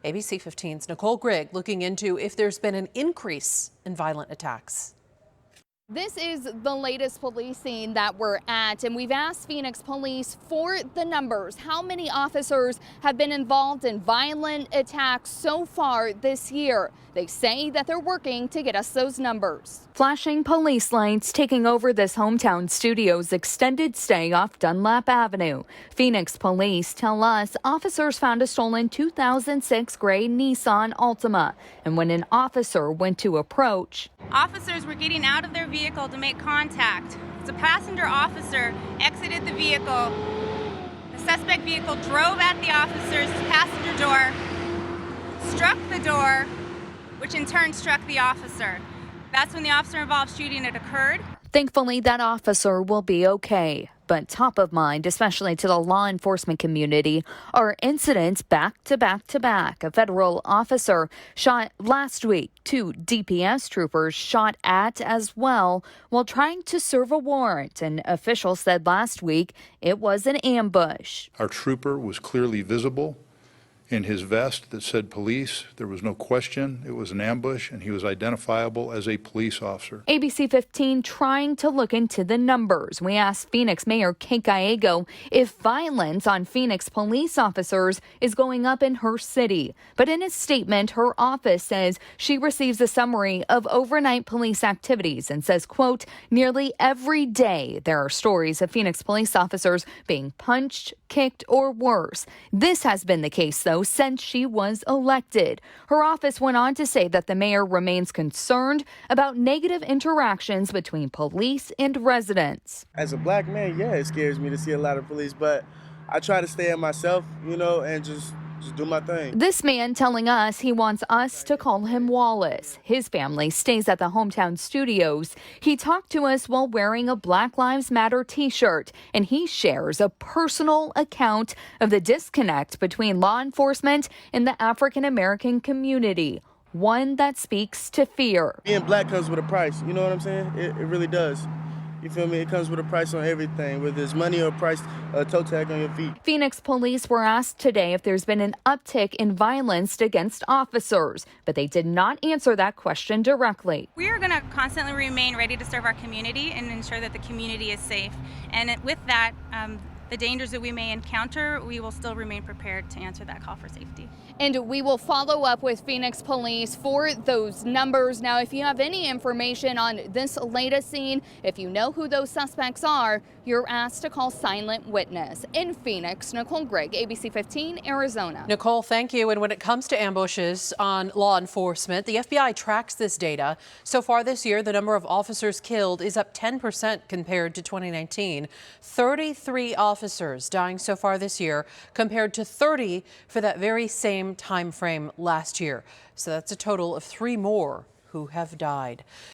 ABC 15's Nicole Grigg looking into if there's been an increase in violent attacks. This is the latest police scene that we're at, and we've asked Phoenix Police for the numbers. How many officers have been involved in violent attacks so far this year? They say that they're working to get us those numbers. Flashing police lights taking over this hometown studio's extended stay off Dunlap Avenue. Phoenix Police tell us officers found a stolen 2006 gray Nissan Altima, and when an officer went to approach, officers were getting out of their vehicle to make contact. The passenger officer exited the vehicle. The suspect vehicle drove at the officer's passenger door, struck the door, which in turn struck the officer. That's when the officer-involved shooting had occurred. Thankfully, that officer will be okay. But top of mind, especially to the law enforcement community, are incidents back to back to back. A federal officer shot last week. 2 DPS troopers shot at as well while trying to serve a warrant. An official said last week it was an ambush. Our trooper was clearly visible in his vest that said police. There was no question. It was an ambush, and he was identifiable as a police officer. ABC 15 trying to look into the numbers. We asked Phoenix Mayor Kate Gallego if violence on Phoenix police officers is going up in her city. But in a statement, her office says she receives a summary of overnight police activities and says, quote, nearly every day there are stories of Phoenix police officers being punched, kicked, or worse. This has been the case, though, since she was elected. Her office went on to say that the mayor remains concerned about negative interactions between police and residents. As a black man, yeah, it scares me to see a lot of police, but I try to stay in myself, and just do my thing. This man telling us he wants us to call him Wallace. His family stays at the hometown studios. He talked to us while wearing a Black Lives Matter t-shirt, and he shares a personal account of the disconnect between law enforcement and the African American community. One that speaks to fear. Being black comes with a price, you know what I'm saying? It really does. You feel me? It comes with a price on everything, whether it's money or a price, a toe tag on your feet. Phoenix police were asked today if there's been an uptick in violence against officers, but they did not answer that question directly. We are going to constantly remain ready to serve our community and ensure that the community is safe. And with that, the dangers that we may encounter, we will still remain prepared to answer that call for safety. And we will follow up with Phoenix Police for those numbers. Now, if you have any information on this latest scene, if you know who those suspects are, you're asked to call Silent Witness. In Phoenix, Nicole Grigg, ABC 15, Arizona. Nicole, thank you. And when it comes to ambushes on law enforcement, the FBI tracks this data. So far this year, the number of officers killed is up 10% compared to 2019. 33 officers dying so far this year compared to 30 for that very same time frame last year. So that's a total of 3 more who have died.